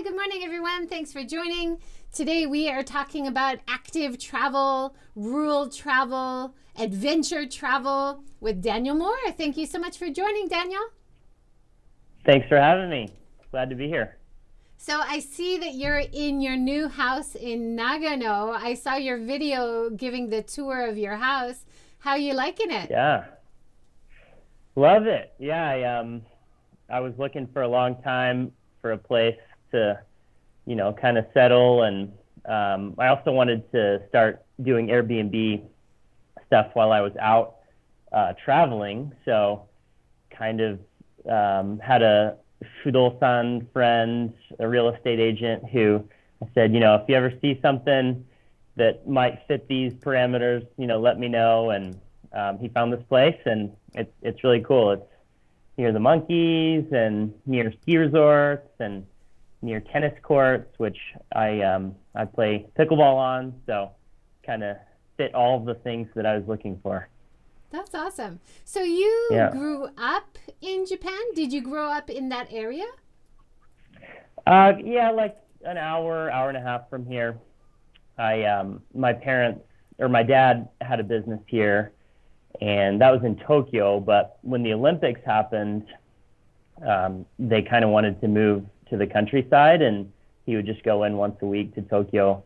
Hi, good morning, everyone. Thanks for joining. Today we are talking about active travel, rural travel, adventure travel with Daniel Moore. Thank you so much for joining, Daniel. Thanks for having me. Glad to be here. So I see that you're in your new house in Nagano. I saw your video giving the tour of your house. How are you liking it? Yeah, love it. Yeah, I was looking for a long time for a place to, kind of settle, and I also wanted to start doing Airbnb stuff while I was out traveling. So, kind of had a Fudosan friend, a real estate agent, who said, if you ever see something that might fit these parameters, let me know. And he found this place, and it's really cool. It's near the monkeys and near ski resorts and near tennis courts, which I play pickleball on. So kind of fit all of the things that I was looking for. That's awesome. So you grew up in Japan? Did you grow up in that area? Yeah, like an hour and a half from here. My dad had a business here, and that was in Tokyo. But when the Olympics happened, they kind of wanted to move to the countryside, and he would just go in once a week to Tokyo.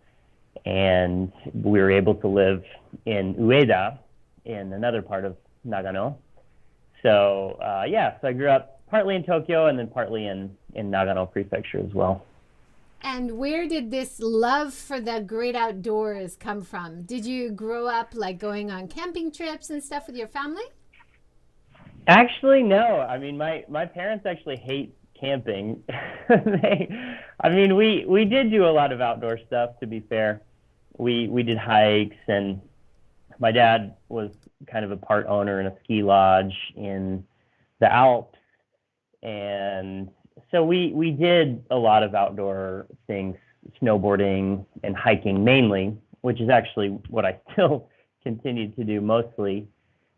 And we were able to live in Ueda, in another part of Nagano. So so I grew up partly in Tokyo and then partly in Nagano Prefecture as well. And where did this love for the great outdoors come from? Did you grow up like going on camping trips and stuff with your family? Actually, no. I mean, my parents actually hate camping. We did do a lot of outdoor stuff, to be fair. We did hikes, and my dad was kind of a part owner in a ski lodge in the Alps. And so we did a lot of outdoor things, snowboarding and hiking mainly, which is actually what I still continue to do mostly.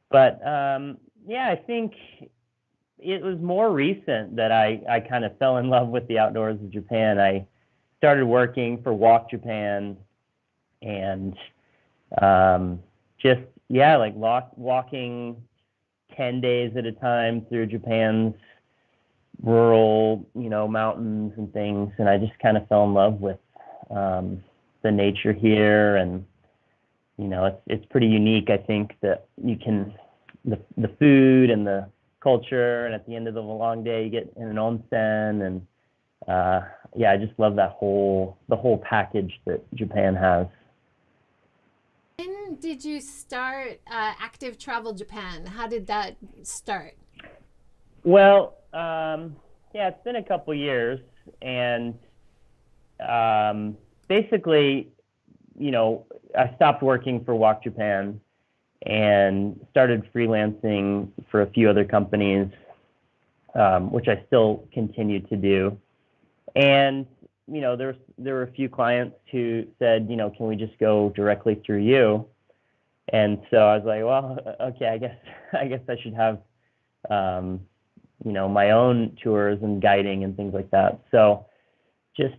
But I think it was more recent that I kind of fell in love with the outdoors of Japan. I started working for Walk Japan, and walking 10 days at a time through Japan's rural, mountains and things. And I just kind of fell in love with the nature here. And, it's pretty unique. I think that you can, the food and the culture, and at the end of the long day, you get in an onsen. And I just love the whole package that Japan has. When did you start Active Travel Japan? How did that start? Well, it's been a couple years, and basically, I stopped working for Walk Japan and started freelancing for a few other companies, which I still continue to do. And there were a few clients who said, can we just go directly through you? And so I was like, well, okay, I guess I should have, my own tours and guiding and things like that. So just,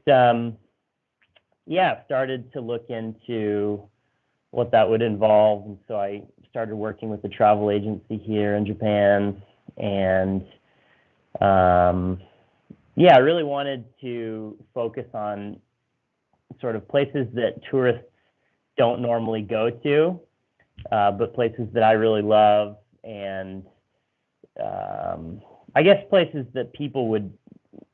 started to look into what that would involve. And so I started working with a travel agency here in Japan, and I really wanted to focus on sort of places that tourists don't normally go to, but places that I really love, and I guess places that people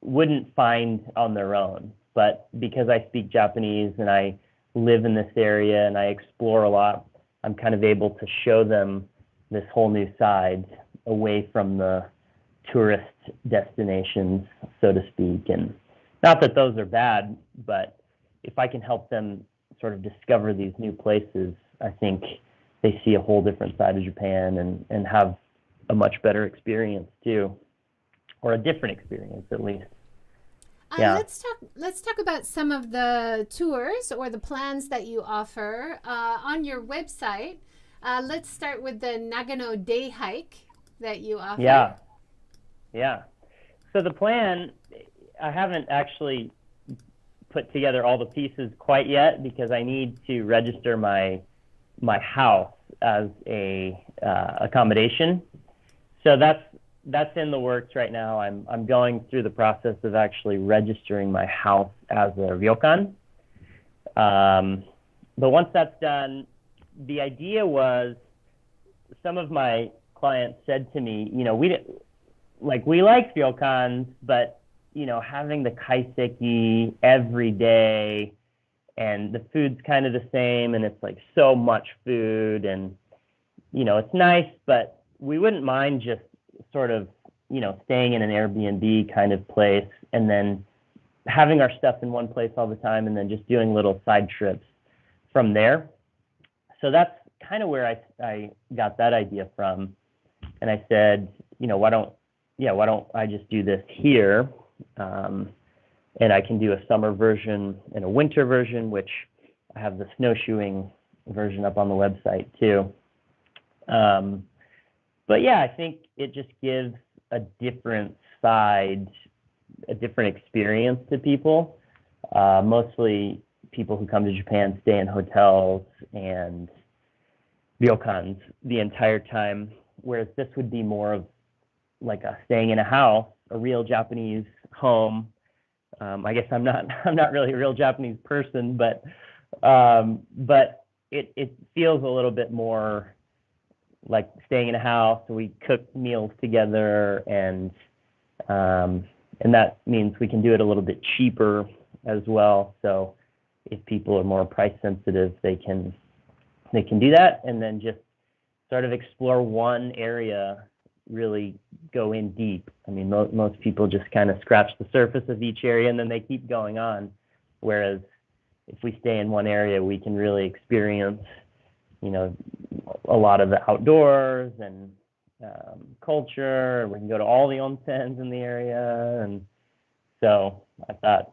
wouldn't find on their own. But because I speak Japanese and I live in this area and I explore a lot, I'm kind of able to show them this whole new side away from the tourist destinations, so to speak. And not that those are bad, but if I can help them sort of discover these new places, I think they see a whole different side of Japan and have a much better experience too, or a different experience at least. Let's talk about some of the tours or the plans that you offer on your website. Let's start with the Nagano day hike that you offer. Yeah. So the plan, I haven't actually put together all the pieces quite yet because I need to register my house as a accommodation. So that's in the works right now. I'm going through the process of actually registering my house as a ryokan. But once that's done, the idea was, some of my clients said to me, we like ryokans, but having the kaiseki every day, and the food's kind of the same, and it's like so much food, and it's nice, but we wouldn't mind just sort of staying in an Airbnb kind of place, and then having our stuff in one place all the time, and then just doing little side trips from there. So that's kind of where I got that idea from. And I said, why don't I just do this here? And I can do a summer version and a winter version, which I have the snowshoeing version up on the website too. But yeah, I think it just gives a different side, a different experience to people. Mostly people who come to Japan stay in hotels and ryokans the entire time, whereas this would be more of like a staying in a house, a real Japanese home. I guess I'm not really a real Japanese person, but it feels a little bit more like staying in a house. We cook meals together, and that means we can do it a little bit cheaper as well. So if people are more price sensitive, they can do that, and then just sort of explore one area, really go in deep. I mean, most people just kind of scratch the surface of each area and then they keep going on. Whereas if we stay in one area, we can really experience, a lot of the outdoors and culture. We can go to all the onsens in the area. And so I thought,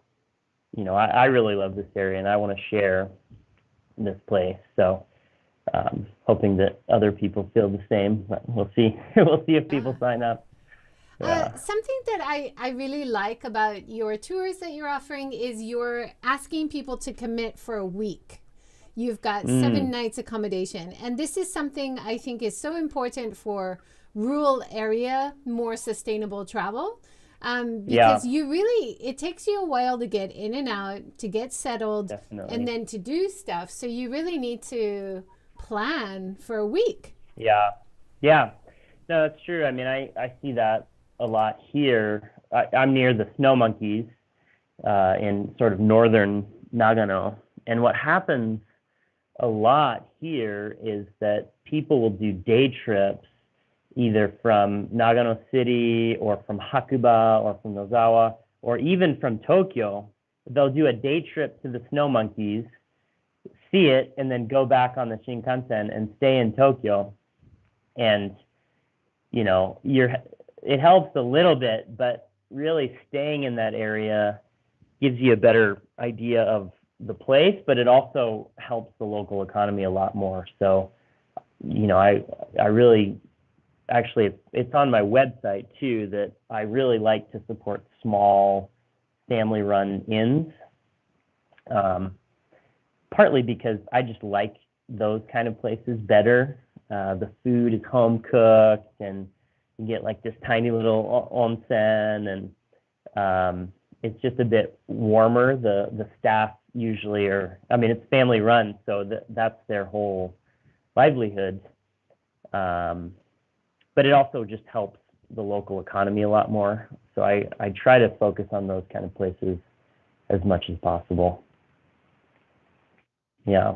I really love this area and I want to share this place. So hoping that other people feel the same, but we'll see. We'll see if people sign up. Something that I really like about your tours that you're offering is you're asking people to commit for a week. You've got 7 nights accommodation. And this is something I think is so important for rural area, more sustainable travel. Because it takes you a while to get in and out, to get settled, definitely, and then to do stuff. So you really need to plan for a week. Yeah. No, that's true. I mean, I see that a lot here. I'm near the snow monkeys in sort of northern Nagano. And what happens a lot here is that people will do day trips either from Nagano City or from Hakuba or from Nozawa or even from Tokyo. They'll do a day trip to the snow monkeys, see it, and then go back on the Shinkansen and stay in Tokyo. And, it helps a little bit, but really staying in that area gives you a better idea of the place, but it also helps the local economy a lot more. So, I really, actually, it's on my website too, that I really like to support small family-run inns, partly because I just like those kind of places better. The food is home cooked, and you get like this tiny little onsen, and it's just a bit warmer. The staff usually it's family run, so that's their whole livelihood. But it also just helps the local economy a lot more. So I try to focus on those kind of places as much as possible. Yeah.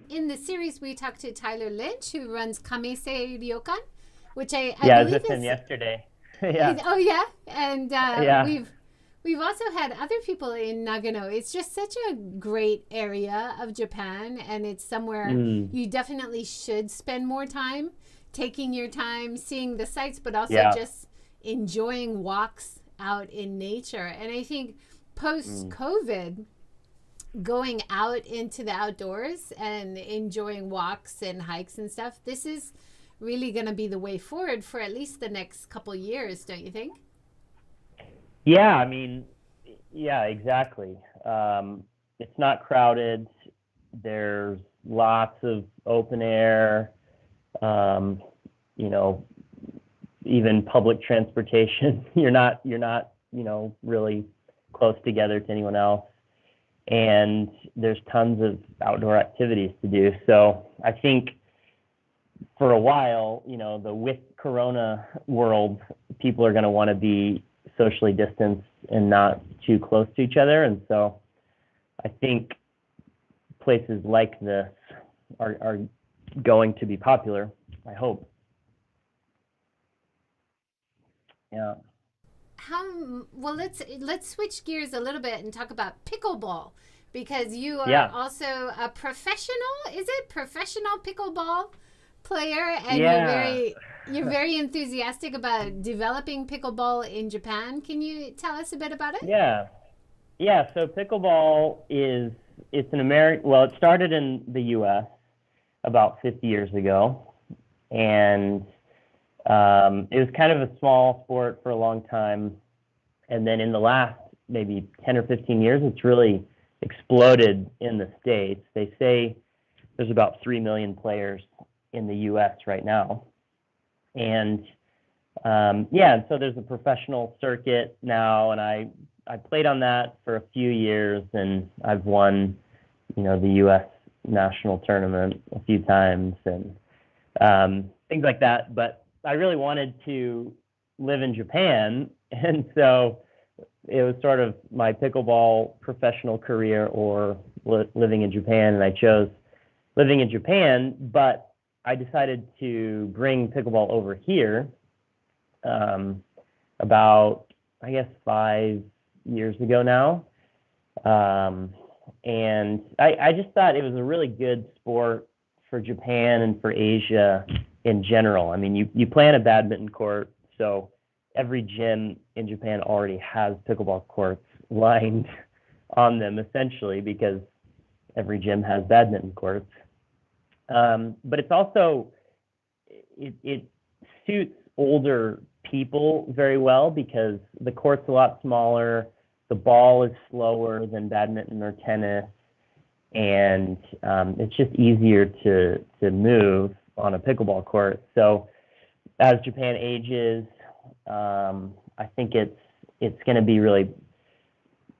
In the series, we talked to Tyler Lynch, who runs Kamese Ryokan, which I believe was just in yesterday. Yeah. Oh yeah, and we've also had other people in Nagano. It's just such a great area of Japan, and it's somewhere you definitely should spend more time, taking your time, seeing the sights, but also just enjoying walks out in nature. And I think post-COVID, going out into the outdoors and enjoying walks and hikes and stuff, this is really going to be the way forward for at least the next couple years, don't you think? Yeah, I mean, Yeah, exactly. It's not crowded. There's lots of open air, um, you know, even public transportation. You're not, really close together to anyone else. And there's tons of outdoor activities to do. So I think for a while, the with Corona world, people are going to want to be socially distanced and not too close to each other. And so I think places like this are going to be popular, I hope. Yeah. Well, let's switch gears a little bit and talk about pickleball, because you are Yeah. also a professional, is it professional pickleball player, and Yeah. you're very enthusiastic about developing pickleball in Japan. Can you tell us a bit about it? Yeah. Yeah. So pickleball it's an American, well, it started in the US about 50 years ago. And it was kind of a small sport for a long time. And then in the last maybe 10 or 15 years, it's really exploded in the States. They say there's about 3 million players in the US right now. And yeah, and so there's a professional circuit now, and I played on that for a few years, and I've won, the U.S. national tournament a few times, and things like that. But I really wanted to live in Japan, and so it was sort of my pickleball professional career or living in Japan, and I chose living in Japan. But I decided to bring pickleball over here about, I guess, 5 years ago now. And I just thought it was a really good sport for Japan and for Asia in general. I mean, you play on a badminton court, so every gym in Japan already has pickleball courts lined on them, essentially, because every gym has badminton courts. But it's also, it suits older people very well because the court's a lot smaller, the ball is slower than badminton or tennis, and it's just easier to move on a pickleball court. So as Japan ages, I think it's going to be really,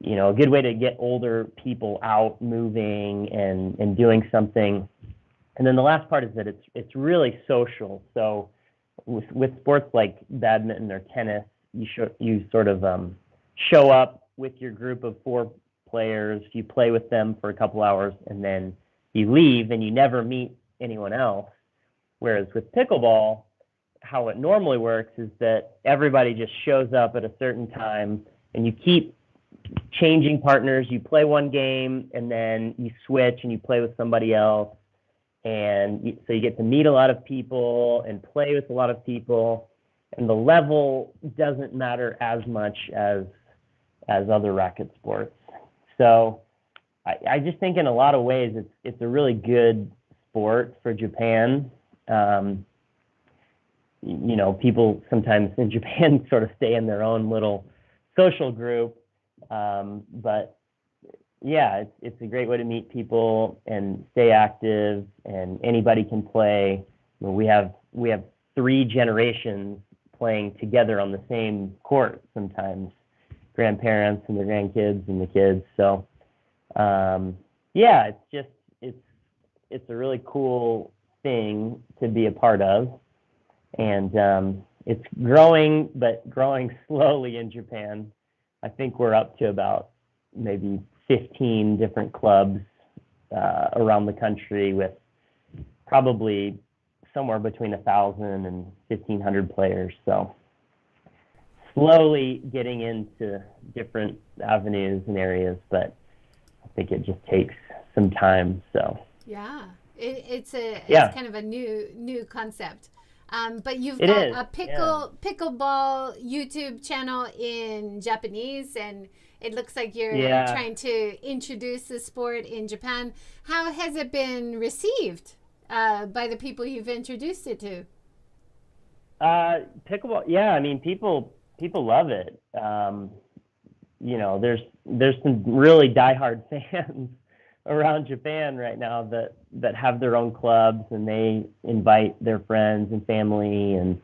a good way to get older people out moving and doing something. And then the last part is that it's really social. So with sports like badminton or tennis, you sort of show up with your group of 4 players. You play with them for a couple hours, and then you leave, and you never meet anyone else. Whereas with pickleball, how it normally works is that everybody just shows up at a certain time, and you keep changing partners. You play one game, and then you switch, and you play with somebody else. And so you get to meet a lot of people and play with a lot of people, and the level doesn't matter as much as other racket sports. So I just think in a lot of ways it's a really good sport for Japan. People sometimes in Japan sort of stay in their own little social group, but yeah, it's a great way to meet people and stay active, and anybody can play. We have 3 generations playing together on the same court sometimes, grandparents and their grandkids and the kids. So yeah, it's a really cool thing to be a part of, and it's growing, but growing slowly in Japan. I think we're up to about maybe 15 different clubs around the country, with probably somewhere between 1,000 and 1,500 players. So slowly getting into different avenues and areas, but I think it just takes some time. So Yeah, it's yeah, kind of a new concept. But you've it got is. a Yeah. pickleball YouTube channel in Japanese, and it looks like you're Yeah. trying to introduce the sport in Japan. How has it been received by the people you've introduced it to? Pickleball. Yeah. I mean, people love it. there's some really diehard fans around Japan right now that have their own clubs, and they invite their friends and family, and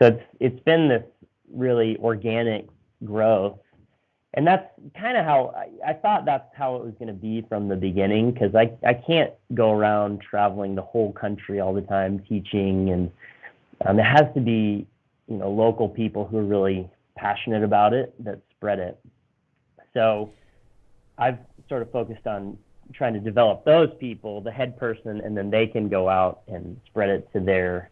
so it's been this really organic growth. And that's kind of how I thought that's how it was going to be from the beginning, because I can't go around traveling the whole country all the time teaching, and it has to be local people who are really passionate about it that spread it. So I've sort of focused on trying to develop those people, the head person, and then they can go out and spread it to their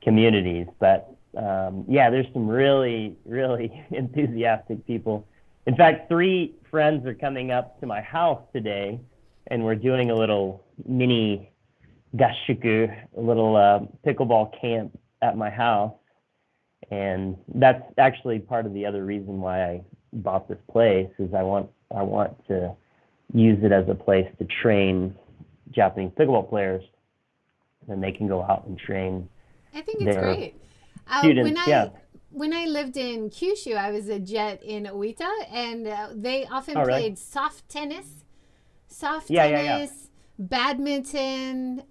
communities. But there's some really, really enthusiastic people. In fact, 3 friends are coming up to my house today, and we're doing a little mini gashuku, a little pickleball camp at my house. And that's actually part of the other reason why I bought this place, is I want to use it as a place to train Japanese pickleball players, and they can go out and train. I think it's great. Students, When I lived in Kyushu, I was a jet in Oita, and they often played soft tennis, badminton,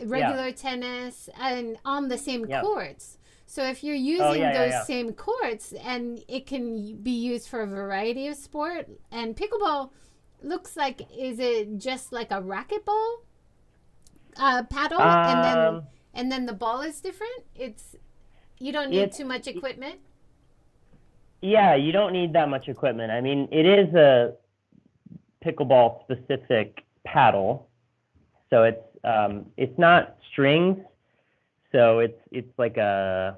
regular tennis, and on the same courts. So if you're using those same courts, and it can be used for a variety of sport, and pickleball looks like, is it just like a racquetball paddle, and then the ball is different? You don't need too much equipment? Yeah, you don't need that much equipment. I mean, it is a pickleball-specific paddle, so it's not strings, so it's like a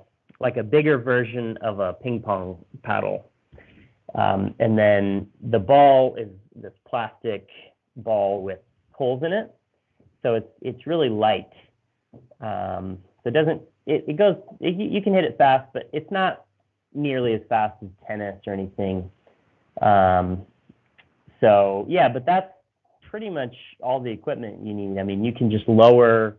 bigger version of a ping pong paddle, and then the ball is this plastic ball with holes in it, so it's really light. So it doesn't. It goes. You can hit it fast, but it's not nearly as fast as tennis or anything. But that's pretty much all the equipment you need. I mean, you can just lower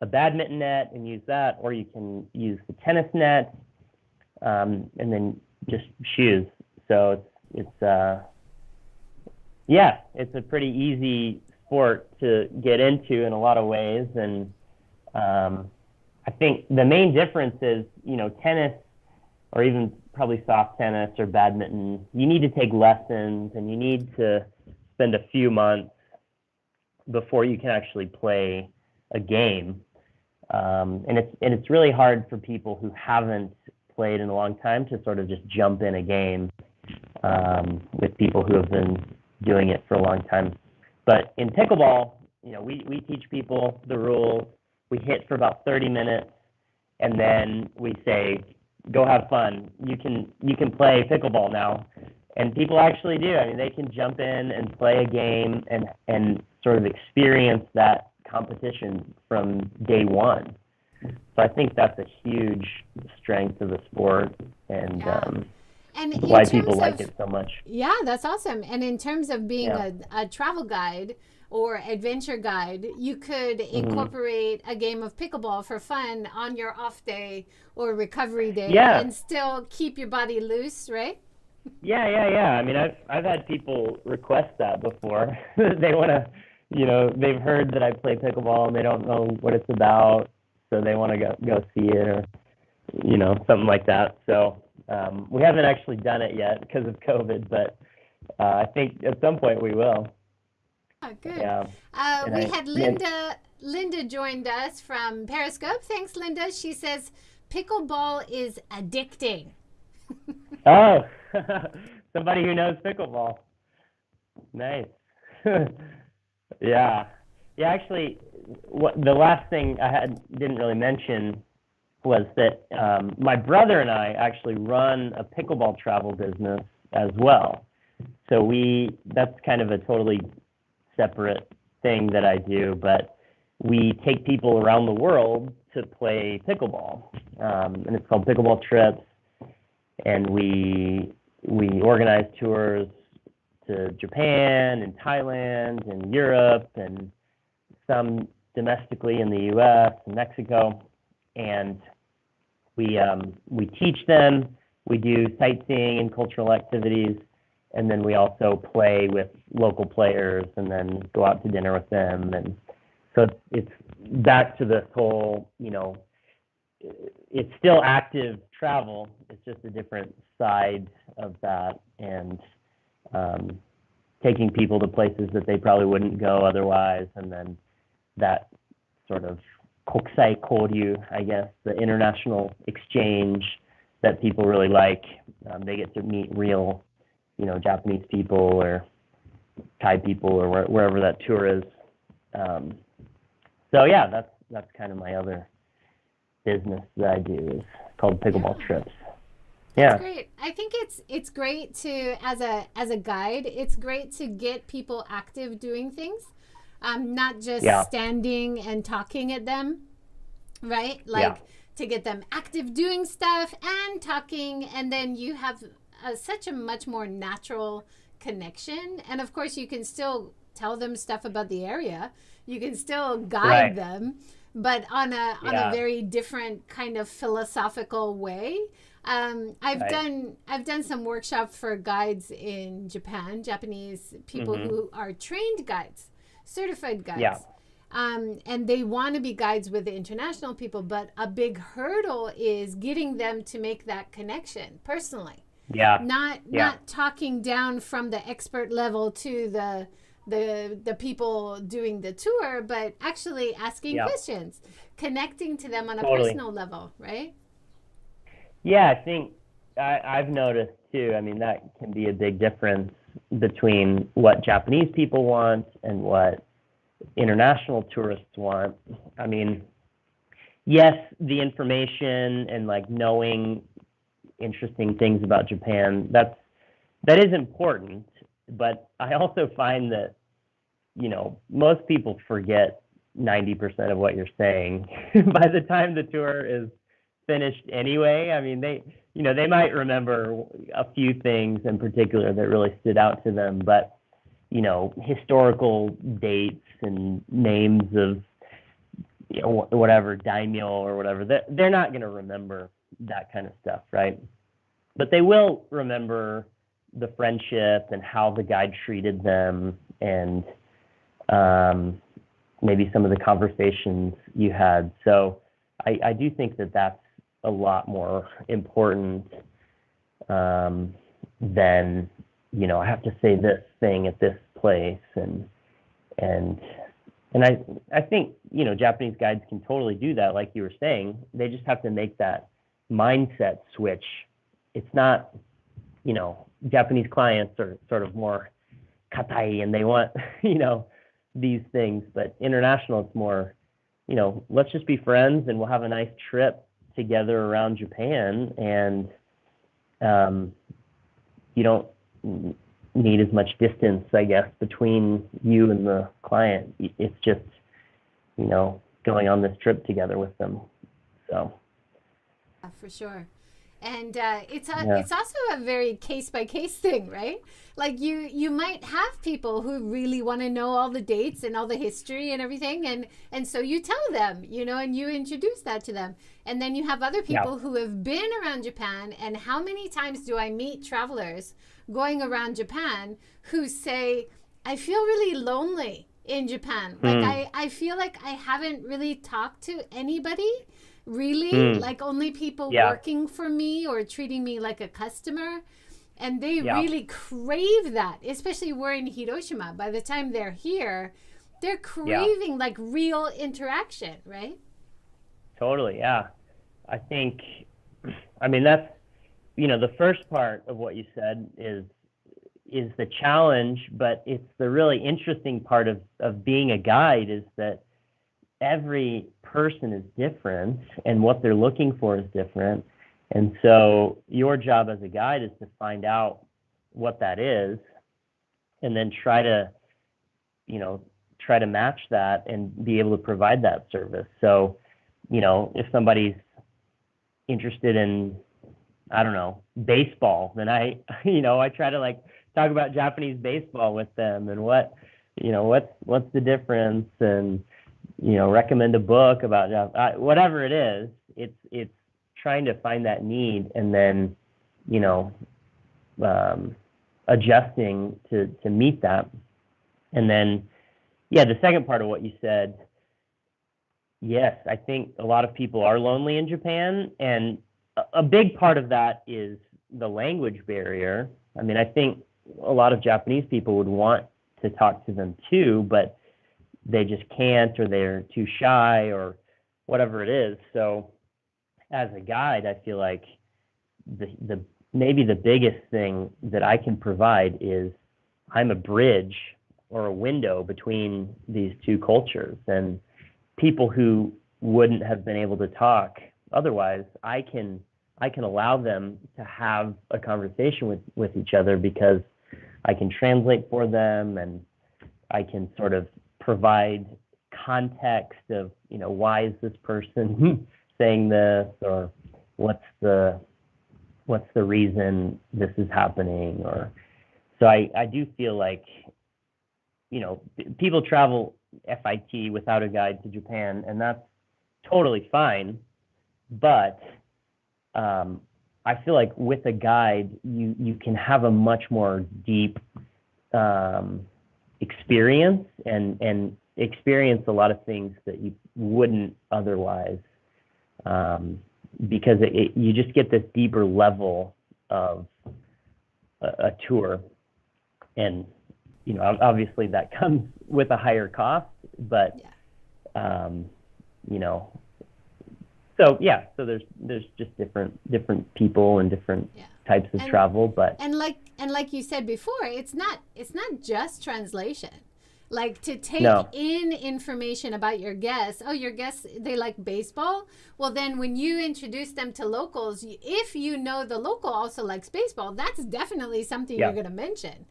a badminton net and use that, or you can use the tennis net, and then just shoes. So it's a pretty easy sport to get into in a lot of ways, and I think the main difference is, tennis, or even probably soft tennis or badminton, you need to take lessons, and you need to spend a few months before you can actually play a game. And it's really hard for people who haven't played in a long time to sort of just jump in a game with people who have been doing it for a long time. But in pickleball, we teach people the rules. We hit for about 30 minutes, and then we say, go have fun. You can play pickleball now. And people actually do. I mean, they can jump in and play a game and sort of experience that competition from day one. So I think that's a huge strength of the sport, and why people like it so much. Yeah, that's awesome. And in terms of being a travel guide or adventure guide, you could incorporate a game of pickleball for fun on your off day or recovery day, and still keep your body loose, right? Yeah. I mean, I've had people request that before. They want to, they've heard that I play pickleball and they don't know what it's about, so they want to go see it, or something like that. So we haven't actually done it yet because of COVID, but I think at some point we will. Oh, good. Yeah. We had Linda. Linda joined us from Periscope. Thanks, Linda. She says pickleball is addicting. Oh, somebody who knows pickleball. Nice. Yeah. Actually, the last thing I didn't really mention was that my brother and I actually run a pickleball travel business as well. So that's kind of a totally separate thing that I do, but we take people around the world to play pickleball, and it's called Pickleball Trips, and we organize tours to Japan and Thailand and Europe, and some domestically in the U.S. and Mexico, and we teach them. We do sightseeing and cultural activities, And then we also play with local players and then go out to dinner with them. And so it's back to this whole, it's still active travel. It's just a different side of that. And taking people to places that they probably wouldn't go otherwise. And then that sort of kokusai koryu, I guess, the international exchange that people really like. They get to meet real, Japanese people or Thai people or wherever that tour is. So yeah, that's kind of my other business that I do, is called Pickleball Trips. Yeah. That's great. I think it's great to, as a guide, it's great to get people active doing things, not just standing and talking at them, right? Like to get them active doing stuff and talking, and then you have such a much more natural connection. And of course, you can still tell them stuff about the area. You can still guide them, but on a very different kind of philosophical way. I've done some workshops for guides in Japan, Japanese people who are trained guides, certified guides. Yeah. And they want to be guides with the international people, but a big hurdle is getting them to make that connection personally. Yeah. Not talking down from the expert level to the people doing the tour, but actually asking questions, connecting to them on a personal level, right? Yeah, I think I've noticed too. I mean, that can be a big difference between what Japanese people want and what international tourists want. I mean, yes, the information and like knowing interesting things about Japan, that is important, but I also find that, most people forget 90% of what you're saying by the time the tour is finished anyway. I mean, they might remember a few things in particular that really stood out to them, but historical dates and names of whatever daimyo or whatever, they're not going to remember that kind of stuff, right? But they will remember the friendship and how the guide treated them, and maybe some of the conversations you had. So I do think that that's a lot more important than, I have to say this thing at this place. And I think, Japanese guides can totally do that. Like you were saying, they just have to make that mindset switch. It's not, Japanese clients are sort of more katai and they want, these things, but international, it's more, let's just be friends and we'll have a nice trip together around Japan, and you don't need as much distance, I guess, between you and the client. It's just, going on this trip together with them. So. For sure. And it's also a very case-by-case thing, right? Like you might have people who really want to know all the dates and all the history and everything, and so you tell them, and you introduce that to them. And then you have other people who have been around Japan, and how many times do I meet travelers going around Japan who say, I feel really lonely in Japan. Like I feel like I haven't really talked to anybody. Really, like only people working for me or treating me like a customer, and they really crave that. Especially we're in Hiroshima. By the time they're here, they're craving like real interaction, right? Totally, yeah. I think, that's, the first part of what you said is the challenge, but it's the really interesting part of being a guide, is that every person is different and what they're looking for is different. And so your job as a guide is to find out what that is and then try to match that and be able to provide that service. So, if somebody's interested in, I don't know, baseball, then I try to talk about Japanese baseball with them and what's the difference, and recommend a book about whatever it is. It's trying to find that need and then adjusting to meet that. And then, yeah, the second part of what you said, yes, I think a lot of people are lonely in Japan, and a big part of that is the language barrier. I mean, I think a lot of Japanese people would want to talk to them too, but they just can't, or they're too shy, or whatever it is. So as a guide, I feel like the maybe the biggest thing that I can provide is I'm a bridge or a window between these two cultures, and people who wouldn't have been able to talk otherwise, I can allow them to have a conversation with each other, because I can translate for them, and I can sort of provide context of, why is this person saying this, or what's the reason this is happening. Or so I do feel like, people travel FIT without a guide to Japan, and that's totally fine. But I feel like with a guide, you can have a much more deep experience and experience a lot of things that you wouldn't otherwise, because you just get this deeper level of a tour. And obviously that comes with a higher cost, but so there's just different people and different types of travel. But and like you said before, it's not just translation. Like, to take in information about your guests. Oh, your guests, they like baseball. Well, then when you introduce them to locals, if the local also likes baseball, that's definitely something you're going to mention.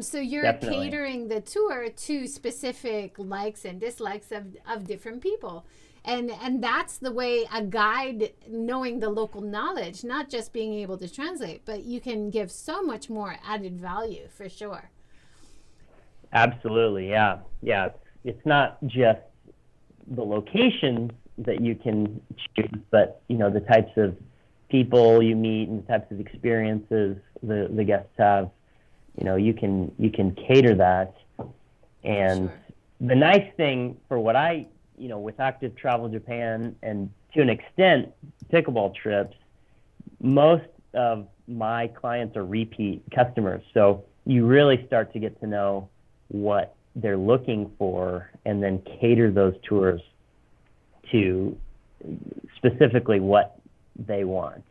So you're catering the tour to specific likes and dislikes of different people. And that's the way a guide, knowing the local knowledge, not just being able to translate, but you can give so much more added value, for sure. Absolutely, yeah. It's not just the locations that you can choose, but the types of people you meet and the types of experiences the guests have. You can cater that. And the nice thing for what I, with Active Travel Japan, and to an extent pickleball trips, most of my clients are repeat customers. So you really start to get to know what they're looking for, and then cater those tours to specifically what they want.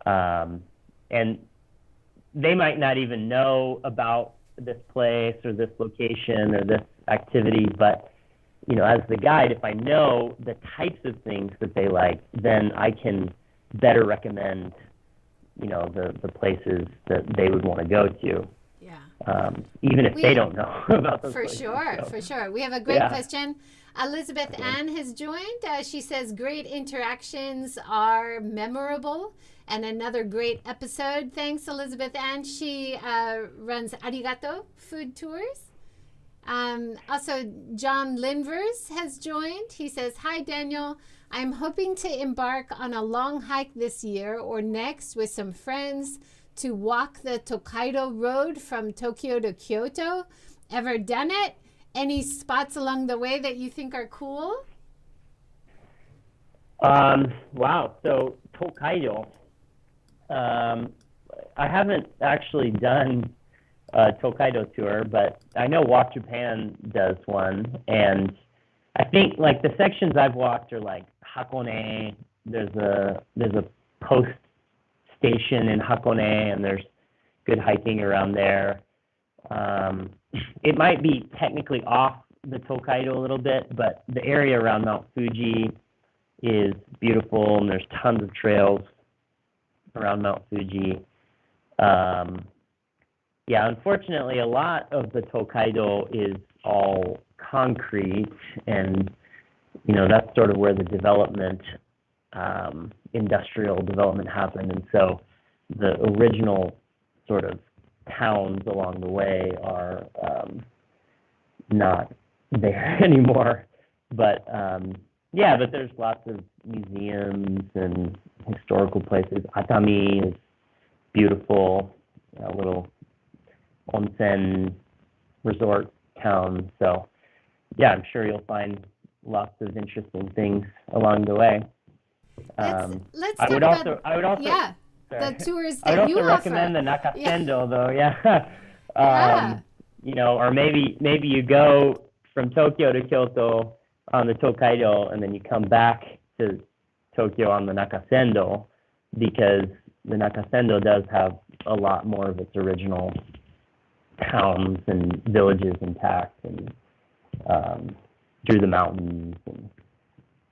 And they might not even know about this place or this location or this activity, but as the guide, if I know the types of things that they like, then I can better recommend the places that they would want to go to. Even if they don't know about those places. For sure. We have a great question. Elizabeth Ann has joined. She says, great interactions are memorable, and another great episode. Thanks, Elizabeth Ann. She runs Arigato Food Tours. Also, John Linvers has joined. He says, hi, Daniel. I'm hoping to embark on a long hike this year or next with some friends to walk the Tokaido Road from Tokyo to Kyoto. Ever done it? Any spots along the way that you think are cool? Wow. So Tokaido. I haven't actually done a Tokaido tour, but I know Walk Japan does one. And I think like the sections I've walked are like Hakone. There's a post station in Hakone, and there's good hiking around there. It might be technically off the Tokaido a little bit, but the area around Mount Fuji is beautiful, and there's tons of trails around Mount Fuji. Unfortunately, a lot of the Tokaido is all concrete, and that's sort of where the development, industrial development happened, and so the original sort of towns along the way are not there anymore. But but there's lots of museums and historical places. Atami is beautiful, a little onsen resort town. So yeah, I'm sure you'll find lots of interesting things along the way. Let's talk about I would also yeah, sorry. the tours I would that you also recommend offer. the Yeah. Nakasendo though, yeah. Yeah. You know, or maybe you go from Tokyo to Kyoto on the Tokaido and then you come back to Tokyo on the Nakasendo, because the Nakasendo does have a lot more of its original towns and villages intact, and through the mountains, and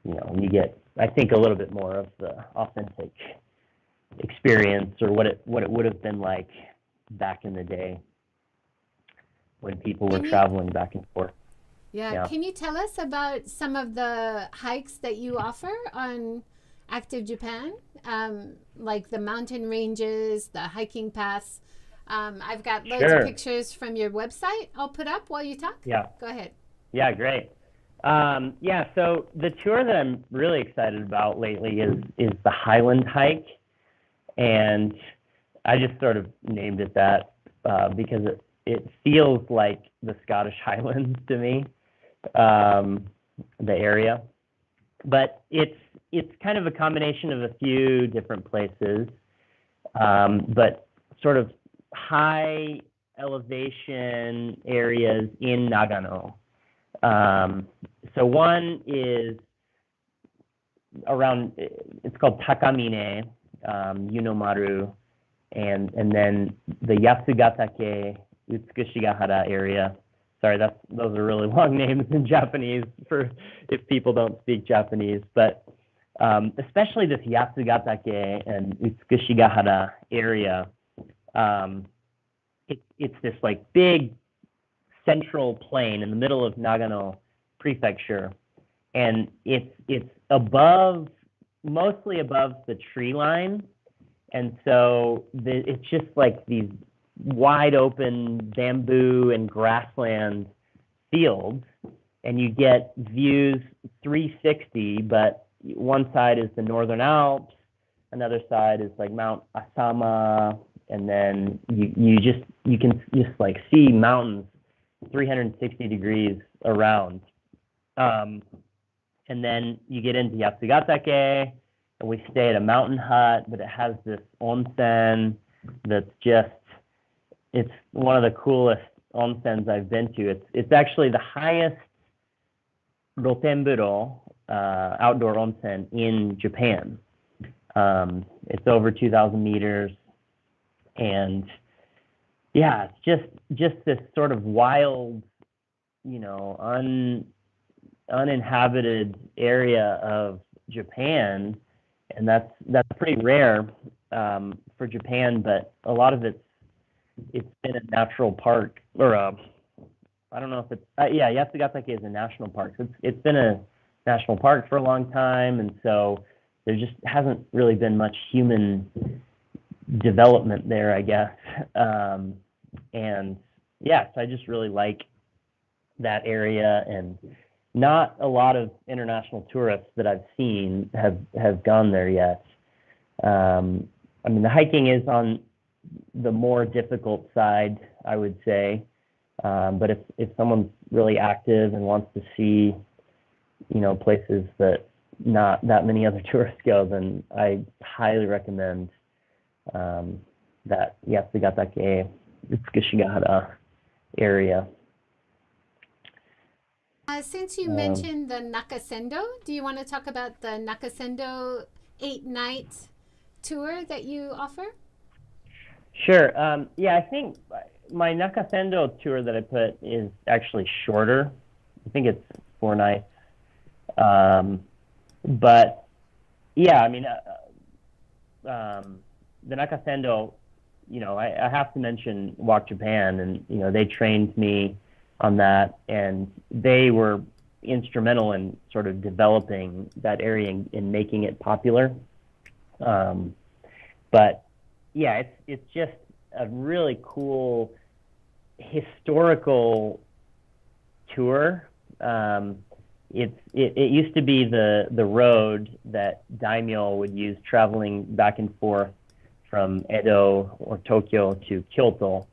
you know, you get, I think, a little bit more of the authentic experience, or what it would have been like back in the day when people were Can you traveling back and forth. Yeah, Yeah. can you tell us about some of the hikes that you offer on Active Japan? Like the mountain ranges, the hiking paths. I've got loads of Sure. pictures from your website I'll put up while you talk. Yeah. Go ahead. Yeah, great. Yeah, so the tour that I'm really excited about lately is the Highland Hike, and I just sort of named it that because it feels like the Scottish Highlands to me, the area. But it's kind of a combination of a few different places, but sort of high elevation areas in Nagano. So one is around, it's called Takamine, Yunomaru, and then the Yasugatake Utsukushigahara area. Sorry, those are really long names in Japanese for if people don't speak Japanese, but especially this Yasugatake and Utsukushigahara area. It's this like big central plain in the middle of Nagano Prefecture, and it's mostly above the tree line, and so it's just like these wide open bamboo and grassland fields, and you get views 360, but one side is the Northern Alps, another side is like Mount Asama, and then you can just like see mountains 360 degrees around. And then you get into Yasugatake, and we stay at a mountain hut, but it has this onsen that's just, it's one of the coolest onsens I've been to. It's actually the highest rotenburo, outdoor onsen in Japan. It's over 2,000 meters, and yeah, it's just this sort of wild, you know, uninhabited area of Japan, and that's pretty rare for Japan. But a lot of it's been a natural park, or I don't know if it's yeah, Yasugatake is a national park. So it's been a national park for a long time, and so there just hasn't really been much human development there, I guess. And yeah, so I just really like that area, and not a lot of international tourists that I've seen have gone there yet. I mean, the hiking is on the more difficult side, I would say. But if someone's really active and wants to see, you know, places that not that many other tourists go, then I highly recommend that Yasugatake Utsukushigahara area. Since you mentioned the Nakasendo, do you want to talk about the Nakasendo 8-night tour that you offer? Sure. Yeah, I think my Nakasendo tour that I put is actually shorter. I think it's 4 nights. But yeah, I mean, the Nakasendo, you know, I have to mention Walk Japan, and you know, they trained me on that, and they were instrumental in sort of developing that area and making it popular. But yeah, it's just a really cool historical tour. It used to be the road that daimyo would use traveling back and forth from Edo or Tokyo to Kyoto,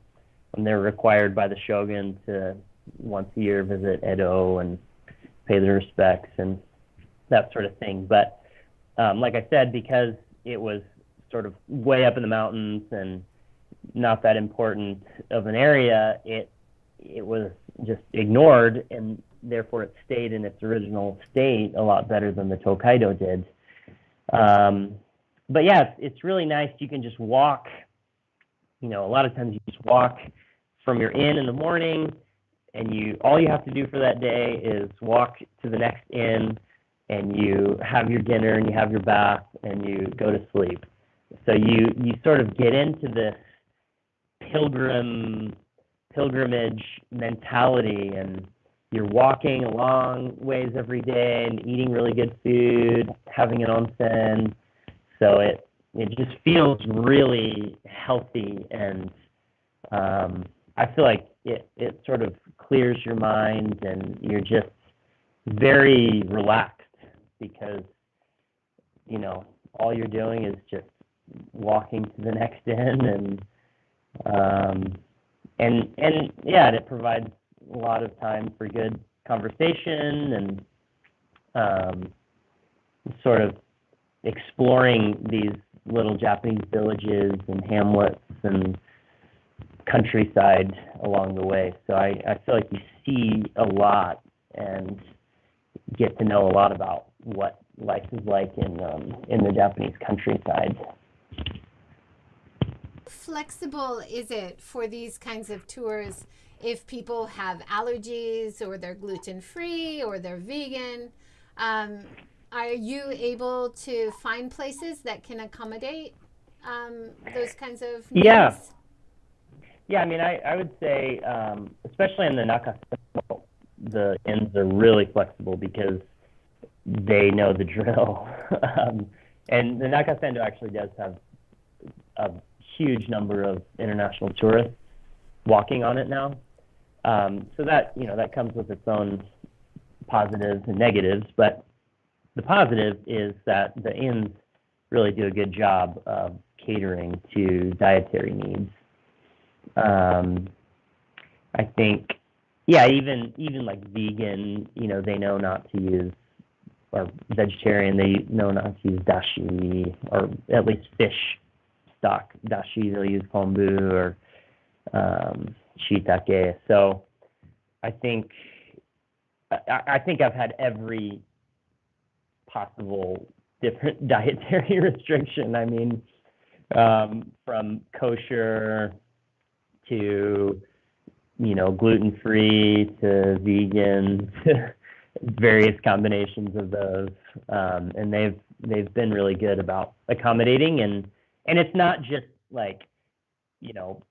They're required by the shogun to once a year visit Edo and pay their respects and that sort of thing. But like I said, because it was sort of way up in the mountains and not that important of an area, it was just ignored, and therefore it stayed in its original state a lot better than the Tokaido did. But yeah, it's really nice. You can just walk, a lot of times you just walk from your inn in the morning, and all you have to do for that day is walk to the next inn, and you have your dinner and you have your bath and you go to sleep. So you sort of get into this pilgrimage mentality, and you're walking a long ways every day and eating really good food, having an onsen. So it just feels really healthy, and I feel like it sort of clears your mind, and you're just very relaxed because all you're doing is just walking to the next inn, and yeah, it provides a lot of time for good conversation and sort of exploring these little Japanese villages and hamlets and countryside along the way. So I feel like you see a lot and get to know a lot about what life is like in the Japanese countryside. Flexible is it for these kinds of tours if people have allergies or they're gluten-free or they're vegan? Are you able to find places that can accommodate those kinds of needs? Yeah, I mean, I would say, especially in the Nakasendo, the inns are really flexible because they know the drill. And the Nakasendo actually does have a huge number of international tourists walking on it now. So that, that comes with its own positives and negatives, but the positive is that the inns really do a good job of catering to dietary needs. I think, even like vegan, they know not to use, or vegetarian, they know not to use dashi, or at least fish stock dashi. They'll use kombu or shiitake. So I think I've had every possible different dietary restriction. I mean, from kosher to gluten-free to vegan, to various combinations of those, and they've been really good about accommodating, and it's not just like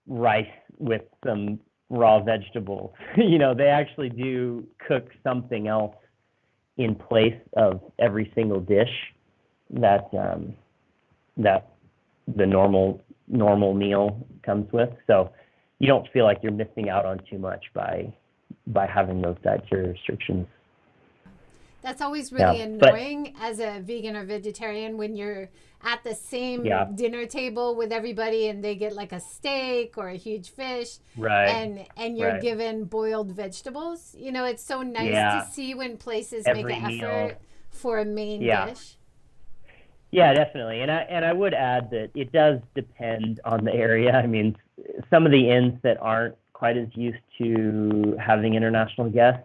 rice with some raw vegetables. They actually do cook something else in place of every single dish that the normal meal comes with. So you don't feel like you're missing out on too much by having those dietary restrictions. That's always really annoying as a vegan or vegetarian when you're at the same dinner table with everybody and they get like a steak or a huge fish, right? And you're given boiled vegetables. It's so nice to see when places make an effort for a main dish. Yeah, definitely. And I would add that it does depend on the area. I mean, some of the inns that aren't quite as used to having international guests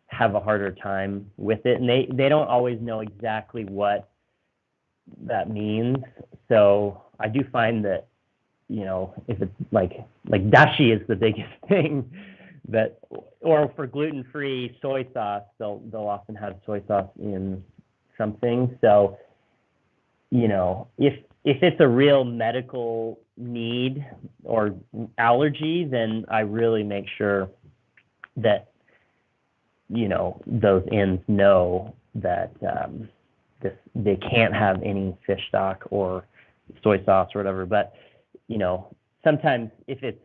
have a harder time with it, and they don't always know exactly what that means. So I do find that if it's like dashi is the biggest thing, or for gluten-free soy sauce, they'll often have soy sauce in something. So if it's a real medical need or allergy, then I really make sure that those inns know that they can't have any fish stock or soy sauce or whatever. But sometimes if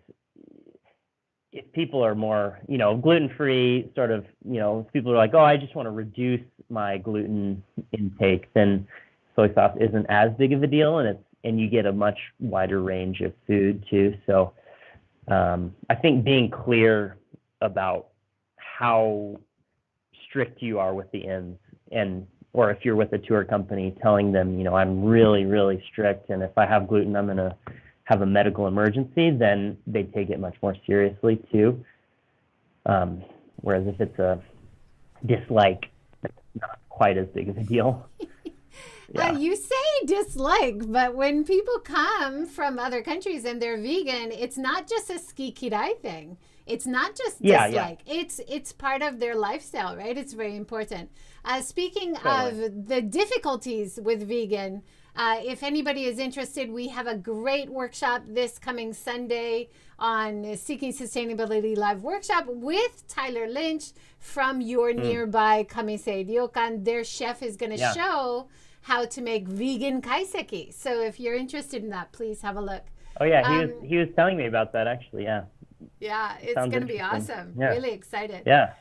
people are more gluten-free, sort of if people are like, oh, I just want to reduce my gluten intake, then soy sauce isn't as big of a deal, and you get a much wider range of food too. So I think being clear about how strict you are with the ins, or if you're with a tour company, telling them, I'm really, really strict, and if I have gluten, I'm going to have a medical emergency, then they take it much more seriously too. Whereas if it's a dislike, it's not quite as big of a deal. Yeah. You say dislike, but when people come from other countries and they're vegan, it's not just a ski kirai thing. It's not just dislike. Yeah. It's part of their lifestyle, right? It's very important. Speaking of the difficulties with vegan, if anybody is interested, we have a great workshop this coming Sunday on Seeking Sustainability Live Workshop with Tyler Lynch from your nearby Kamisei Ryokan. Their chef is going to show how to make vegan kaiseki. So if you're interested in that, please have a look. Oh yeah, he was telling me about that actually. Yeah, it's going to be awesome. Yeah. Really excited. Yeah.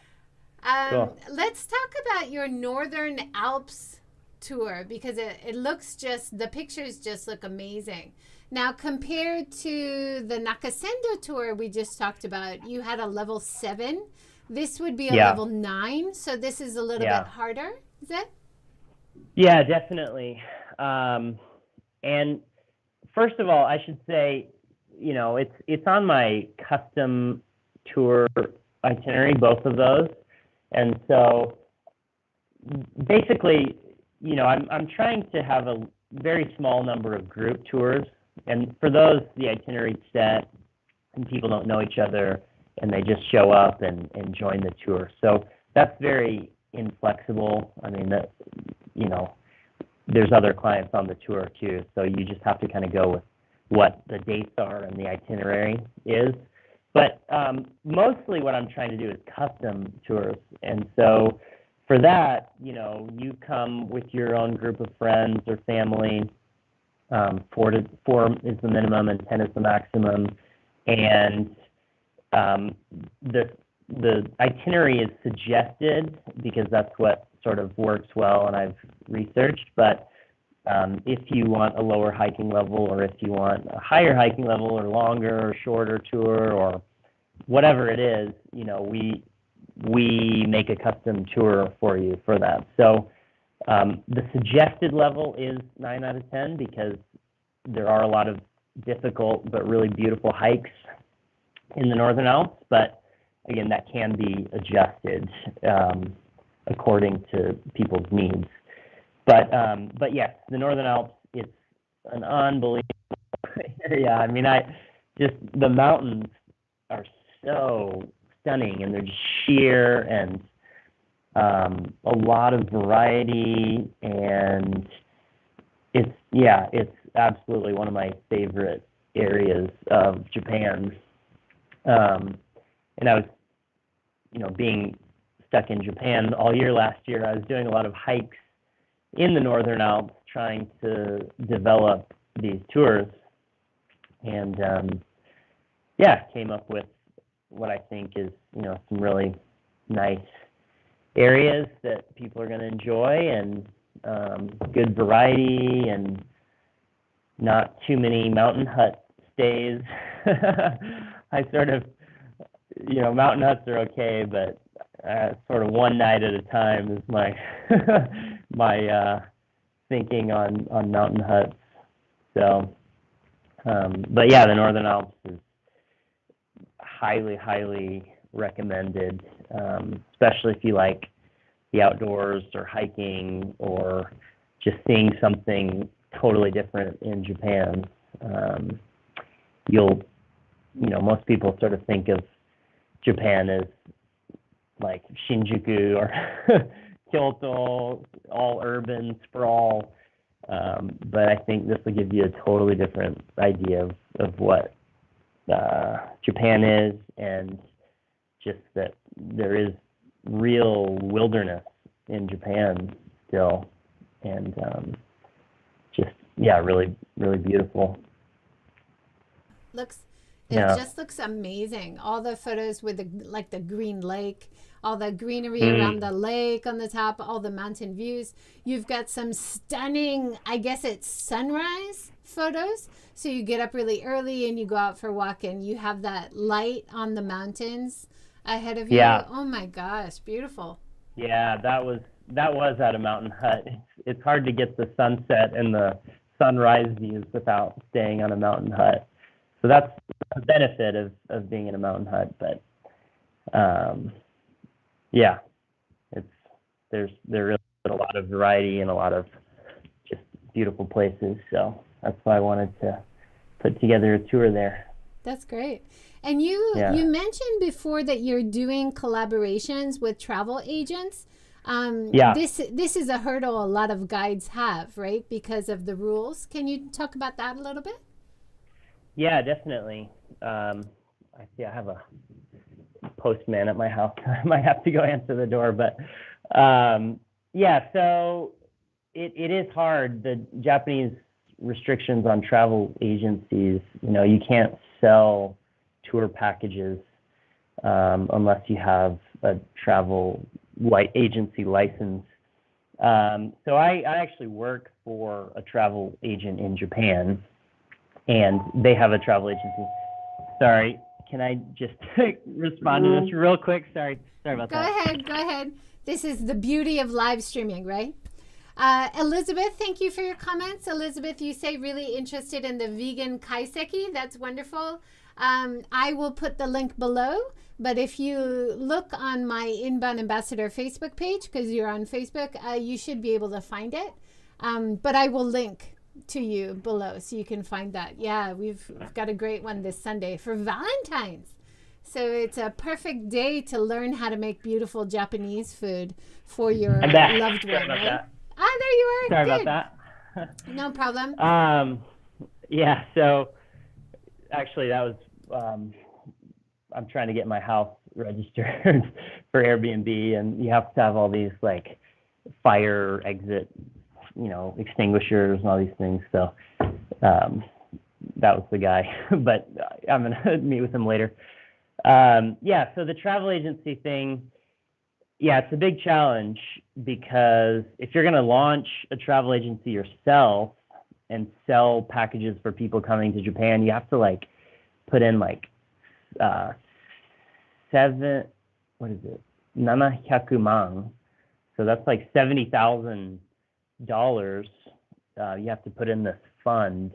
Cool. Let's talk about your Northern Alps tour, because it looks the pictures just look amazing. Now, compared to the Nakasendo tour we just talked about, you had a level 7. This would be a level 9, so this is a little bit harder, is it? Yeah, definitely. And first of all, I should say, it's on my custom tour itinerary, both of those. And so basically, I'm trying to have a very small number of group tours. And for those, the itinerary's set and people don't know each other and they just show up and join the tour. So that's very inflexible. I mean, there's other clients on the tour too. So you just have to kind of go with what the dates are and the itinerary is. But mostly what I'm trying to do is custom tours. And so for that, you come with your own group of friends or family. 4 is the minimum and 10 is the maximum. And the itinerary is suggested because that's what sort of works well and I've researched. But if you want a lower hiking level, or if you want a higher hiking level, or longer or shorter tour, or whatever it is, we make a custom tour for you for that. So the suggested level is 9 out of 10 because there are a lot of difficult but really beautiful hikes in the Northern Alps. But again, that can be adjusted according to people's needs. But yes, the Northern Alps, it's an unbelievable area. I mean, the mountains are so stunning, and they're just sheer, and a lot of variety, and it's absolutely one of my favorite areas of Japan. And I was, being stuck in Japan all year last year, I was doing a lot of hikes in the Northern Alps trying to develop these tours, and came up with what I think is, some really nice areas that people are going to enjoy, and good variety, and not too many mountain hut stays. I sort of, mountain huts are okay, but sort of one night at a time is my my thinking on mountain huts. So, but yeah, the Northern Alps is highly, highly recommended, especially if you like the outdoors or hiking or just seeing something totally different in Japan. Most people sort of think of Japan as like Shinjuku or Kyoto, all urban sprawl. But I think this will give you a totally different idea of what Japan is, and just that there is real wilderness in Japan still, and really, really beautiful. It just looks amazing. All the photos with the green lake, all the greenery around the lake on the top, all the mountain views. You've got some stunning, I guess it's sunrise photos. So you get up really early and you go out for a walk and you have that light on the mountains ahead of you. Yeah. Oh my gosh, beautiful. Yeah, that was at a mountain hut. It's hard to get the sunset and the sunrise views without staying on a mountain hut. So that's the benefit of being in a mountain hut. But yeah, there really is a lot of variety and a lot of just beautiful places. So that's why I wanted to put together a tour there. That's great. And you mentioned before that you're doing collaborations with travel agents. This is a hurdle a lot of guides have, right? Because of the rules. Can you talk about that a little bit? Yeah, definitely. I see I have a postman at my house. I might have to go answer the door, but so it is hard. The Japanese restrictions on travel agencies, you can't sell tour packages unless you have a travel agency license. So I actually work for a travel agent in Japan, and they have a travel agency. Sorry, can I just respond to this real quick? Sorry about that. Go ahead. This is the beauty of live streaming, right? Elizabeth, thank you for your comments. Elizabeth, you say really interested in the vegan kaiseki. That's wonderful. I will put the link below, but if you look on my Inbound Ambassador Facebook page, because you're on Facebook, you should be able to find it. But I will link to you below so you can find that. Yeah, we've got a great one this Sunday for Valentine's. So it's a perfect day to learn how to make beautiful Japanese food for your loved one, right? There you are. Sorry Good. about that. No problem. Yeah, so actually that was, I'm trying to get my house registered for Airbnb, and you have to have all these like fire exit, extinguishers and all these things. So that was the guy, but I'm going to meet with him later. So the travel agency thing, it's a big challenge, because if you're going to launch a travel agency yourself and sell packages for people coming to Japan, you have to like put in like 700 man. So that's like $70,000. You have to put in this fund,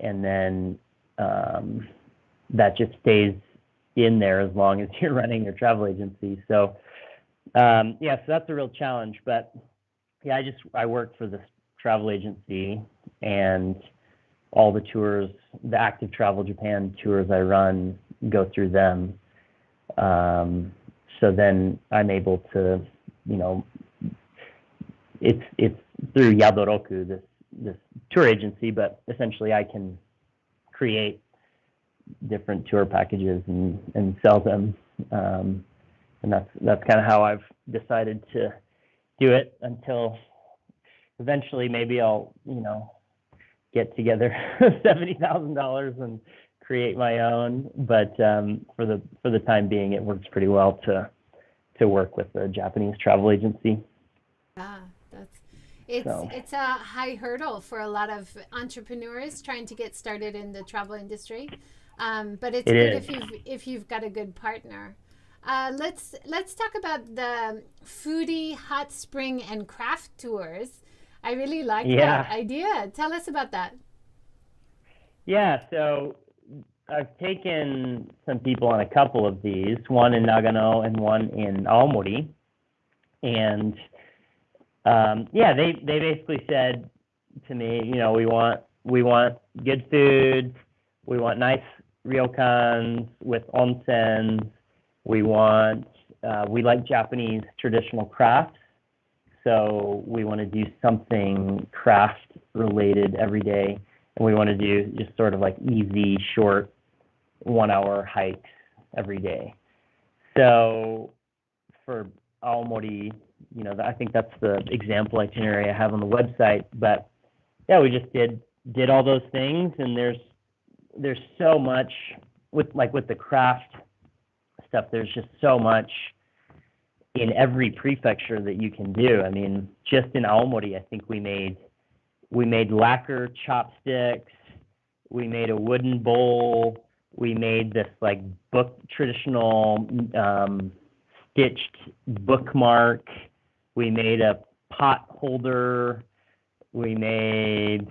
and then that just stays in there as long as you're running your travel agency. So so that's a real challenge. But I work for this travel agency, and all the tours, the Active Travel Japan tours I run, go through them. So then I'm able to, it's through Yadoroku, this tour agency, but essentially I can create different tour packages and sell them. And that's kind of how I've decided to do it, until eventually maybe I'll, get together $70,000 and create my own. But for the time being, it works pretty well to work with a Japanese travel agency. It's a high hurdle for a lot of entrepreneurs trying to get started in the travel industry. But it's good if you've got a good partner. Let's talk about the foodie hot spring and craft tours. I really like that idea. Tell us about that. Yeah, so I've taken some people on a couple of these, one in Nagano and one in Aomori. And they basically said to me, we want good food, we want nice ryokans with onsens, we like Japanese traditional crafts. So we want to do something craft related every day, and we want to do just sort of like easy, short 1 hour hikes every day. So for Aomori, I think that's the example itinerary I have on the website. But we just did all those things, and there's so much with the craft stuff. There's just so much in every prefecture that you can do. I mean, just in Aomori, I think we made We made lacquer chopsticks. We made a wooden bowl. We made this like traditional stitched bookmark. We made a pot holder. We made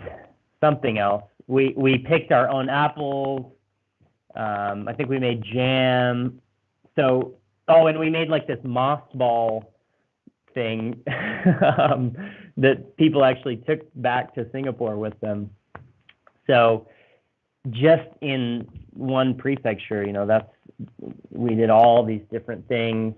something else. We picked our own apples. I think we made jam. So, and we made like this moss ball thing that people actually took back to Singapore with them. So just in one prefecture, we did all these different things,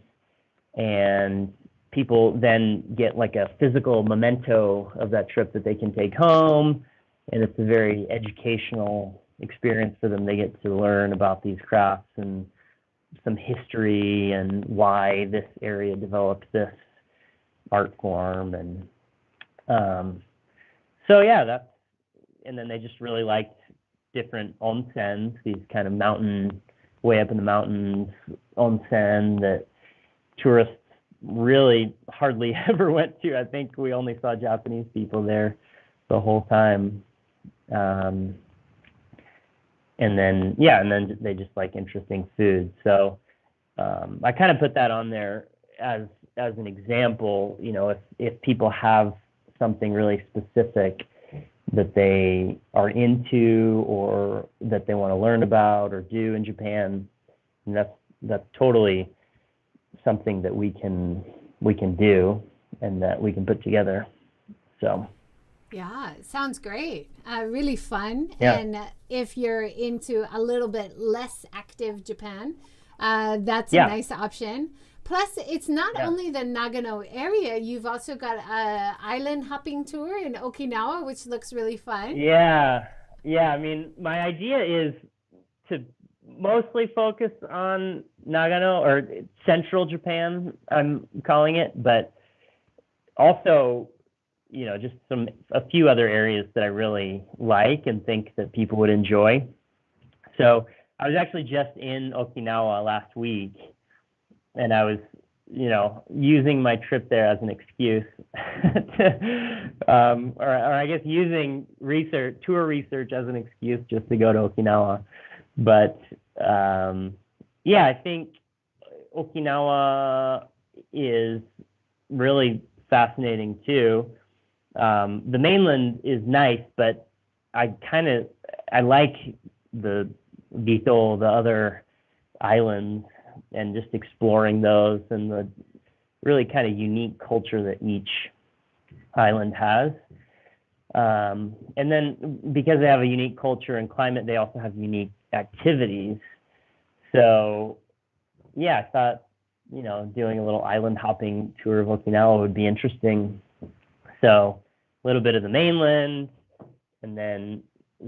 and people then get like a physical memento of that trip that they can take home, and it's a very educational experience for them. They get to learn about these crafts and some history and why this area developed this art form. And and then they just really liked different onsens, these kind of mountain, way up in the mountains onsen that tourists really hardly ever went to. I think we only saw Japanese people there the whole time. And then they just like interesting food. So I kind of put that on there as an example. If people have something really specific that they are into or that they want to learn about or do in Japan, and that's totally something that we can do and that we can put together. So yeah, it sounds great. Really fun. Yeah. And if you're into a little bit less active Japan, that's a nice option. Plus, it's not only the Nagano area. You've also got an island hopping tour in Okinawa, which looks really fun. Yeah. I mean, my idea is to mostly focus on Nagano, or central Japan, I'm calling it, but also, just a few other areas that I really like and think that people would enjoy. So I was actually just in Okinawa last week, and I was, using my trip there as an excuse or I guess using tour research as an excuse just to go to Okinawa. But I think Okinawa is really fascinating too. The mainland is nice, but I like the Bito, the other islands, and just exploring those and the really kind of unique culture that each island has. And then because they have a unique culture and climate, they also have unique activities. So I thought, doing a little island hopping tour of Okinawa would be interesting. So a little bit of the mainland, and then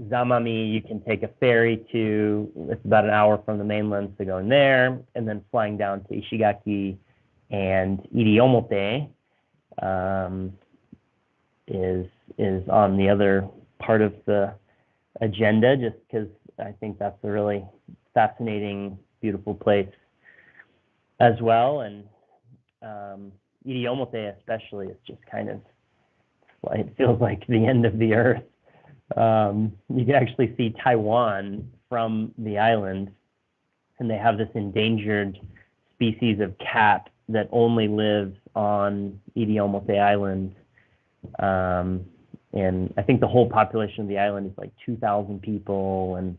Zamami, you can take a ferry to, it's about an hour from the mainland, so going there, and then flying down to Ishigaki and Iriomote is on the other part of the agenda, just because I think that's a really fascinating, beautiful place as well. And Iriomote especially is just kind of, it feels like the end of the earth. You can actually see Taiwan from the island, and they have this endangered species of cat that only lives on Iriomote Island. And I think the whole population of the island is like 2,000 people, and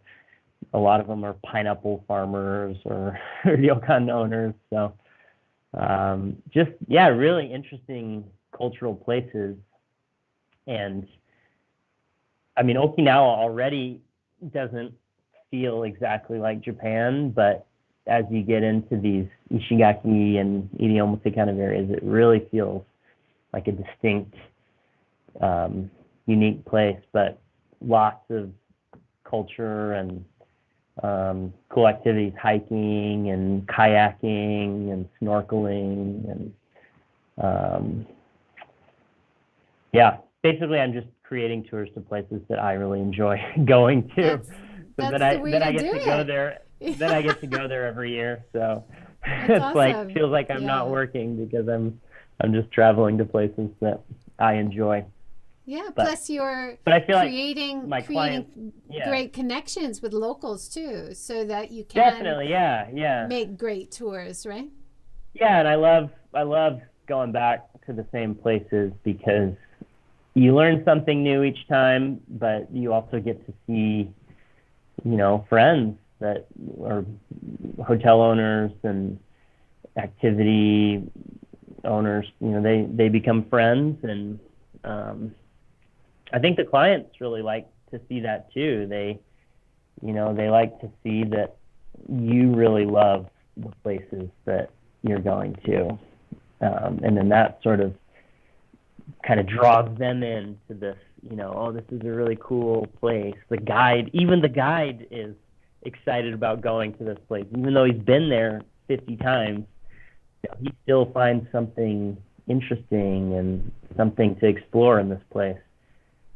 a lot of them are pineapple farmers or ryokan owners. So really interesting cultural places. And I mean, Okinawa already doesn't feel exactly like Japan, but as you get into these Ishigaki and Iriomote kind of areas, it really feels like a distinct, unique place, but lots of culture and cool activities, hiking and kayaking and snorkeling. And basically I'm just creating tours to places that I really enjoy going to. That's the way I to get do to go it. there. Then I get to go there every year. So That's it's awesome. like, feels like I'm not working because I'm just traveling to places that I enjoy. Yeah, But plus you're but I feel like creating my clients, yeah, great connections with locals too, so that you can definitely, yeah. make great tours, right? Yeah, and I love going back to the same places because you learn something new each time, but you also get to see, friends that are hotel owners and activity owners. They become friends, and I think the clients really like to see that too. They like to see that you really love the places that you're going to. And then that sort of kind of draws them into this, oh, this is a really cool place. Even the guide is excited about going to this place. Even though he's been there 50 times, he still finds something interesting and something to explore in this place.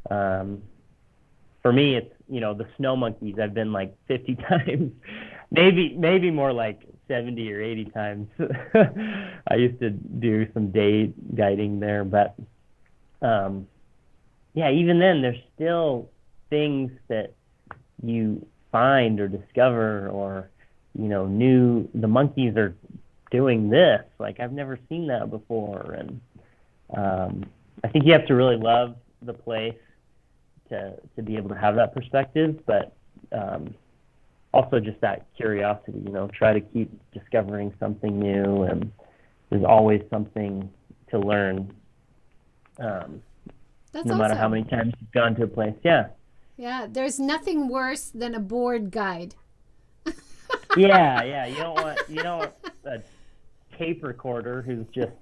For me, it's, the snow monkeys. I've been like 50 times, maybe more like 70 or 80 times. I used to do some day guiding there, but yeah, even then, there's still things that you find or discover, or the monkeys are doing this. Like, I've never seen that before, and I think you have to really love the place to be able to have that perspective, but also just that curiosity, try to keep discovering something new, and there's always something to learn, That's no matter awesome. how many times you've gone to a place. Yeah. Yeah, there's nothing worse than a bored guide. Yeah. You don't want a tape recorder who's just,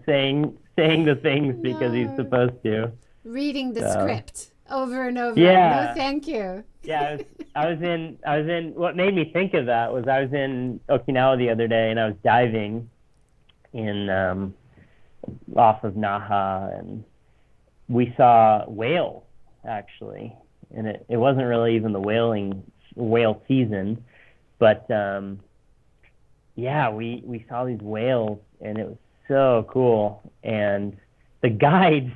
saying the things because he's No. supposed to. Reading the So, script over and over. No, yeah. thank you. Yeah, I was in, what made me think of that was I was in Okinawa the other day, and I was diving in off of Naha, and we saw whales, actually, and it wasn't really even the whale season, but yeah, we saw these whales, and it was so cool. And the dive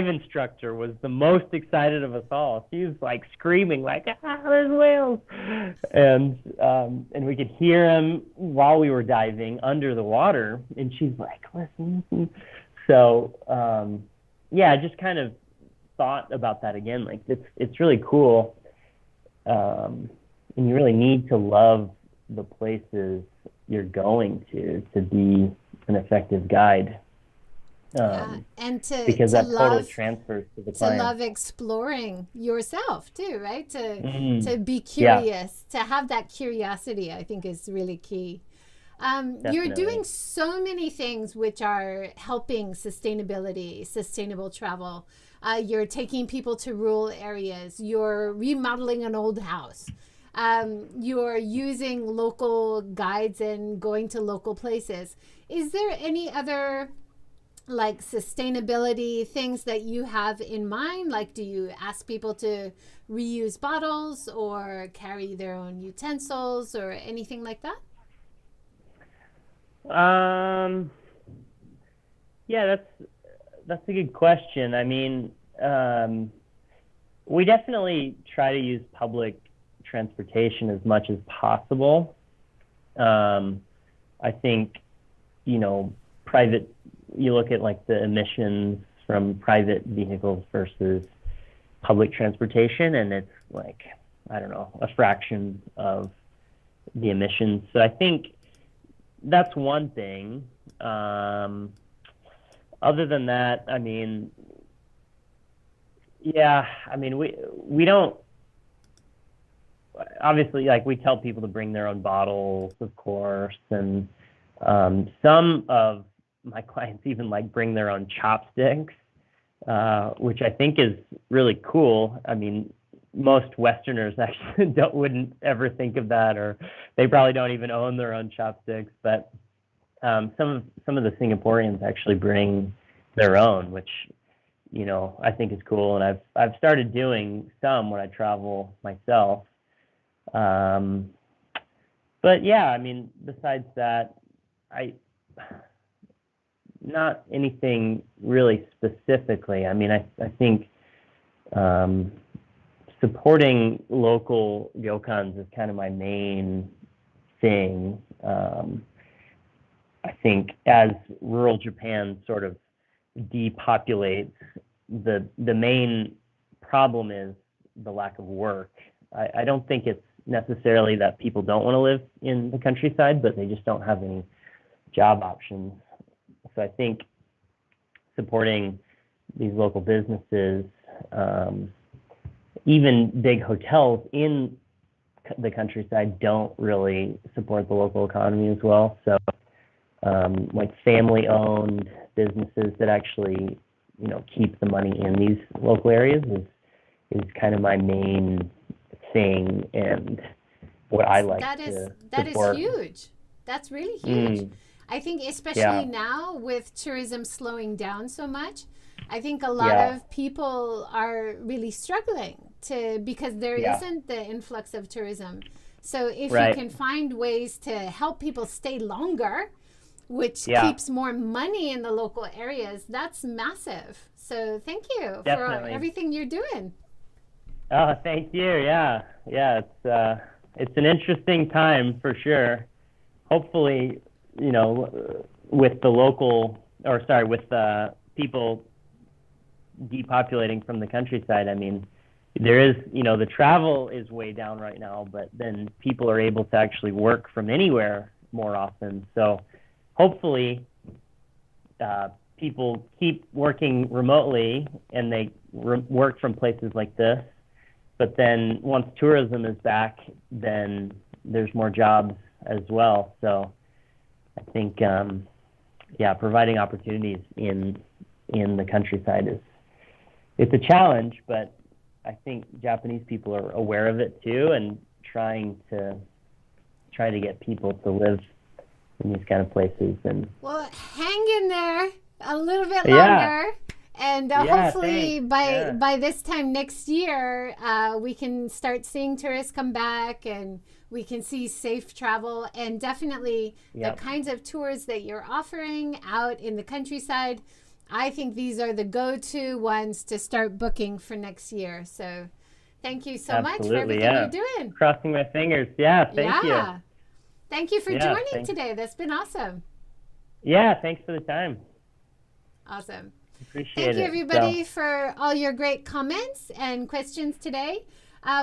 instructor was the most excited of us all. She was like screaming, like, there's whales, and we could hear him while we were diving under the water, and she's like, listen. So yeah, I just kind of thought about that again. Like, it's really cool, and you really need to love the places you're going to be an effective guide. Yeah, and Because to that totally love transfers to the client. exploring yourself too, right? To be Yeah, curious, to have that curiosity, I think is really key. You're doing definitely. so many things which are helping sustainability, sustainable travel. You're taking people to rural areas. You're remodeling an old house. You're using local guides and going to local places. Is there any other like sustainability things that you have in mind? Like, do you ask people to reuse bottles or carry their own utensils or anything like that? Um, yeah, that's a good question. I mean, we definitely try to use public transportation as much as possible. I think, private, you look at like the emissions from private vehicles versus public transportation, and it's like, I don't know, a fraction of the emissions. So I think that's one thing. Other than that, I mean, yeah, I mean, we don't, obviously, like, we tell people to bring their own bottles, of course, and some of my clients even like bring their own chopsticks, which I think is really cool. I mean, most Westerners actually wouldn't ever think of that, or they probably don't even own their own chopsticks. But some of the Singaporeans actually bring their own, which I think is cool, and I've started doing some when I travel myself. Um, but yeah, I mean, besides that, I not anything really specifically. I mean, I think supporting local ryokans is kind of my main thing. I think as rural Japan sort of depopulates, the main problem is the lack of work. I don't think it's necessarily that people don't want to live in the countryside, but they just don't have any job options. So I think supporting these local businesses, even big hotels in the countryside don't really support the local economy as well. So like family-owned businesses that actually, keep the money in these local areas is kind of my main thing, and what I like to support. Is huge. That's really huge. I think especially now with tourism slowing down so much, I think a lot of people are really struggling because there isn't the influx of tourism. So if you can find ways to help people stay longer, which keeps more money in the local areas, that's massive. So thank you for everything you're doing. Oh, thank you. Yeah. It's an interesting time for sure. Hopefully, with people depopulating from the countryside, I mean, there is, the travel is way down right now, but then people are able to actually work from anywhere more often. So hopefully people keep working remotely and they work from places like this. But then once tourism is back, then there's more jobs as well. So I think, providing opportunities in the countryside it's a challenge, but I think Japanese people are aware of it too, and try to get people to live in these kind of places. And well, hang in there a little bit longer. And hopefully by this time next year, we can start seeing tourists come back, and we can see safe travel, and definitely the kinds of tours that you're offering out in the countryside. I think these are the go-to ones to start booking for next year. So thank you so much for everything you're doing. Crossing my fingers. Yeah, thank you. Thank you for joining today. That's been awesome. Yeah, thanks for the time. Awesome. Appreciate Thank you, everybody, for all your great comments and questions today.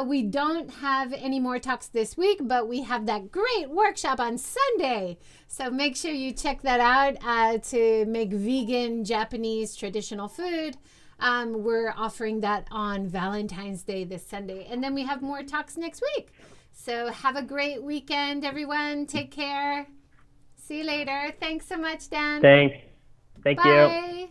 We don't have any more talks this week, but we have that great workshop on Sunday. So make sure you check that out to make vegan Japanese traditional food. We're offering that on Valentine's Day this Sunday. And then we have more talks next week. So have a great weekend, everyone. Take care. See you later. Thanks so much, Dan. Thanks. Thank you. Bye.